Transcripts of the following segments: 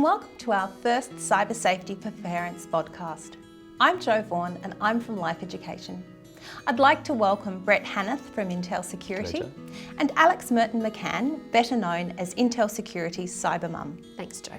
Welcome to our first Cybersafety for Parents podcast. I'm Jo Vaughan and I'm from Life Education. I'd like to welcome Brett Hanneth from Intel Security and Alex Merton McCann, better known as Intel Security's Cyber Mum. Thanks, Jo.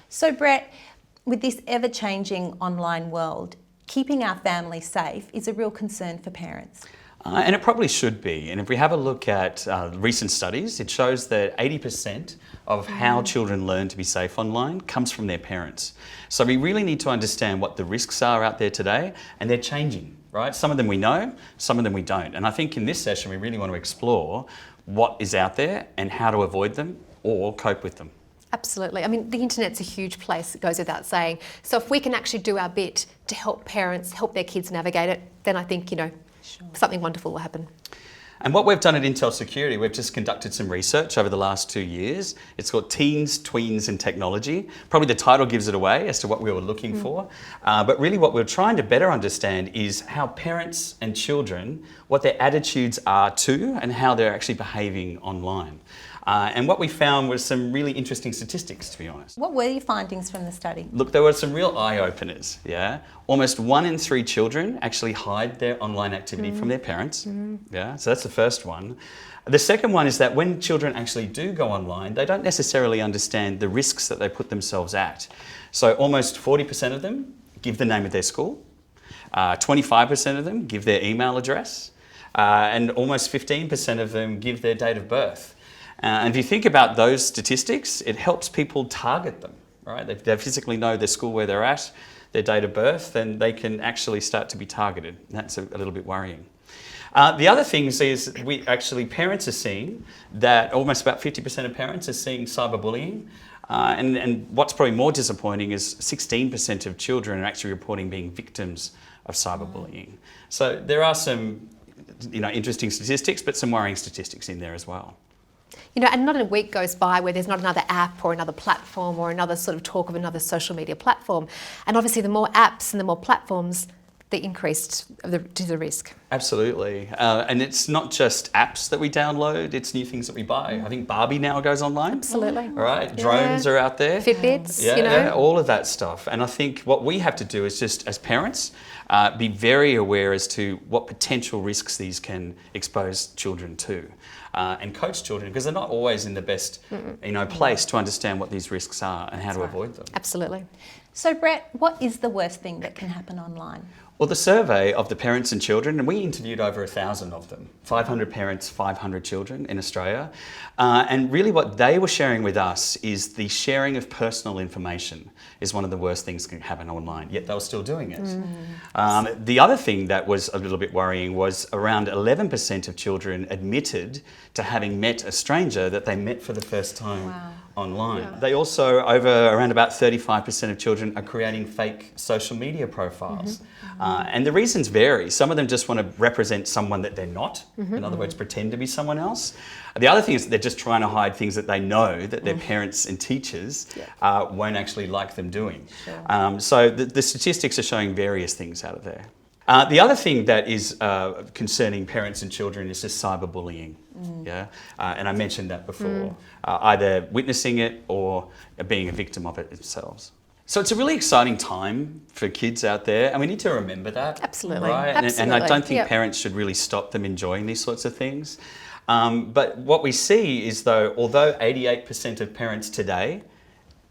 So Brett, with this ever-changing online world, keeping our families safe is a real concern for parents. And it probably should be. And if we have a look at recent studies, it shows that 80% of how children learn to be safe online comes from their parents. So we really need to understand what the risks are out there today, and they're changing, right? Some of them we know, some of them we don't. And I think in this session, we really want to explore what is out there and how to avoid them or cope with them. Absolutely. I mean, the internet's a huge place, it goes without saying. So if we can actually do our bit to help parents, help their kids navigate it, then I think, something wonderful will happen. And what we've done at Intel Security, we've just conducted some research over the last 2 years. It's called Teens, Tweens and Technology. Probably the title gives it away as to what we were looking for. But really what we're trying to better understand is how parents and children, what their attitudes are to and how they're actually behaving online. And what we found was some really interesting statistics, to be honest. What were your findings from the study? Look, there were some real eye-openers, yeah? Almost 1 in 3 children actually hide their online activity from their parents, yeah? So that's the first one. The second one is that when children actually do go online, they don't necessarily understand the risks that they put themselves at. So almost 40% of them give the name of their school, 25% of them give their email address, and almost 15% of them give their date of birth. And if you think about those statistics, it helps people target them, right? They physically know their school, where they're at, their date of birth, then they can actually start to be targeted. That's a little bit worrying. The other thing is parents are seeing that almost about 50% of parents are seeing cyberbullying. And what's probably more disappointing is 16% of children are actually reporting being victims of cyberbullying. So there are some interesting statistics, but some worrying statistics in there as well. And not a week goes by where there's not another app or another platform or another sort of talk of another social media platform. And obviously the more apps and the more platforms, the increased to the risk. Absolutely. And it's not just apps that we download, it's new things that we buy. I think Barbie now goes online. Absolutely. Right? Drones are out there. Fitbits, Yeah, all of that stuff. And I think what we have to do is just, as parents, be very aware as to what potential risks these can expose children to. And coach children, because they're not always in the best place to understand what these risks are and how to avoid them. Absolutely. So Brett, what is the worst thing that can happen online? Well, the survey of the parents and children, and we interviewed over 1,000 of them, 500 parents, 500 children in Australia. And really what they were sharing with us is the sharing of personal information is one of the worst things that can happen online, yet they were still doing it. The other thing that was a little bit worrying was around 11% of children admitted to having met a stranger that they met for the first time online. Yeah. They also, around about 35% of children are creating fake social media profiles. And the reasons vary. Some of them just want to represent someone that they're not, in other words, pretend to be someone else. The other thing is that they're just trying to hide things that they know that their parents and teachers won't actually like them doing. Sure. So the statistics are showing various things out of there. The other thing that is concerning parents and children is just cyberbullying. And I mentioned that before, either witnessing it or being a victim of it themselves. So it's a really exciting time for kids out there, and we need to remember that. Absolutely. Right? Absolutely. And I don't think parents should really stop them enjoying these sorts of things. But what we see is, although 88% of parents today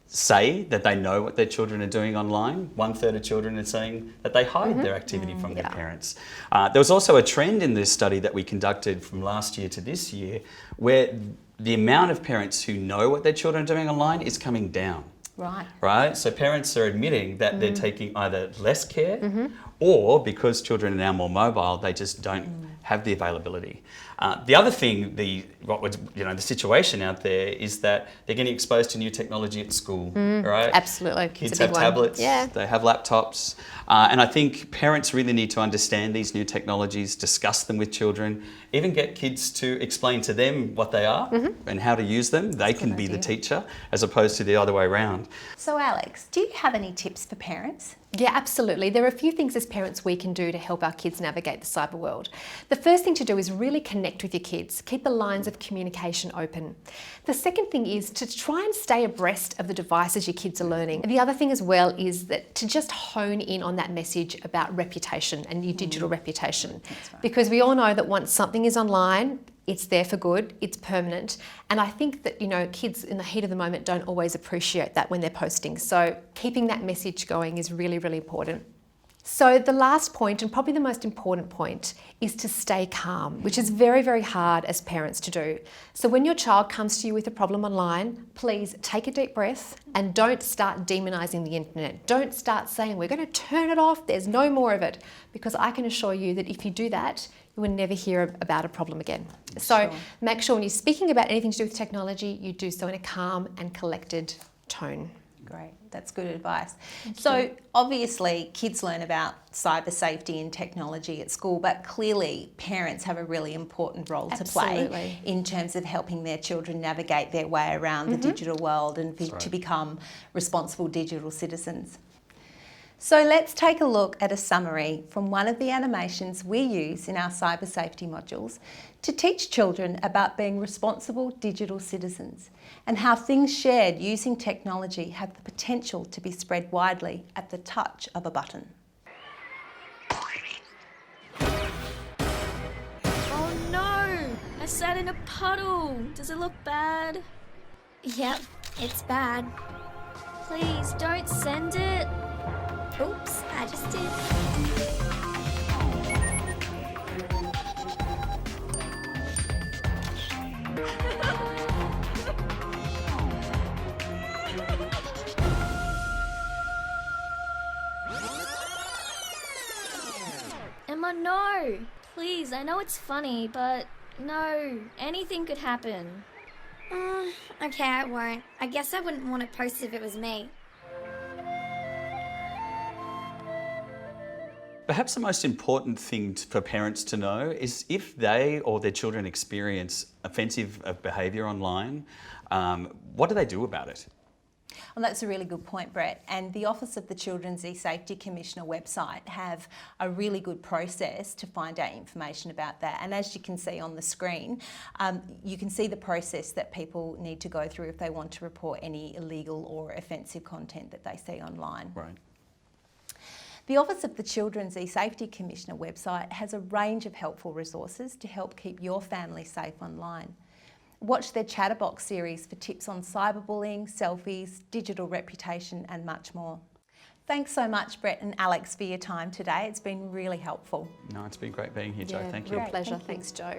say that they know what their children are doing online, 1/3 of children are saying that they hide their activity from their parents. There was also a trend in this study that we conducted from last year to this year where the amount of parents who know what their children are doing online is coming down. Right? So parents are admitting that they're taking either less care or, because children are now more mobile, they just don't have the availability. The other thing, the situation out there is that they're getting exposed to new technology at school, right? Absolutely. Kids have tablets, they have laptops, and I think parents really need to understand these new technologies, discuss them with children, even get kids to explain to them what they are and how to use them. They can be the teacher as opposed to the other way around. So Alex, do you have any tips for parents Yeah, absolutely. There are a few things as parents we can do to help our kids navigate the cyber world. The first thing to do is really connect with your kids. Keep the lines of communication open. The second thing is to try and stay abreast of the devices your kids are learning. The other thing as well is that to just hone in on that message about reputation and your digital reputation. That's right. Because we all know that once something is online, it's there for good, it's permanent. And I think that, kids in the heat of the moment don't always appreciate that when they're posting. So keeping that message going is really, really important. So the last point, and probably the most important point, is to stay calm, which is very, very hard as parents to do. So when your child comes to you with a problem online, please take a deep breath and don't start demonising the internet. Don't start saying, we're going to turn it off, there's no more of it. Because I can assure you that if you do that, you will never hear about a problem again. So make sure when you're speaking about anything to do with technology, you do so in a calm and collected tone. Great, that's good advice. So obviously kids learn about cyber safety and technology at school, but clearly parents have a really important role to play in terms of helping their children navigate their way around the digital world and to become responsible digital citizens. So let's take a look at a summary from one of the animations we use in our cyber safety modules to teach children about being responsible digital citizens and how things shared using technology have the potential to be spread widely at the touch of a button. Oh no! I sat in a puddle! Does it look bad? Yep, it's bad. Please don't send it! Oops, I just did. Emma, no! Please, I know it's funny, but no, anything could happen. Okay, I won't. I guess I wouldn't want to post if it was me. Perhaps the most important thing for parents to know is if they or their children experience offensive behaviour online, what do they do about it? Well, that's a really good point, Brett. And the Office of the Children's E-Safety Commissioner website have a really good process to find out information about that. And as you can see on the screen, you can see the process that people need to go through if they want to report any illegal or offensive content that they see online. Right. The Office of the Children's E-Safety Commissioner website has a range of helpful resources to help keep your family safe online. Watch their Chatterbox series for tips on cyberbullying, selfies, digital reputation and much more. Thanks so much, Brett and Alex, for your time today. It's been really helpful. No, it's been great being here, Jo. Thank you. Real pleasure. Thanks, Jo.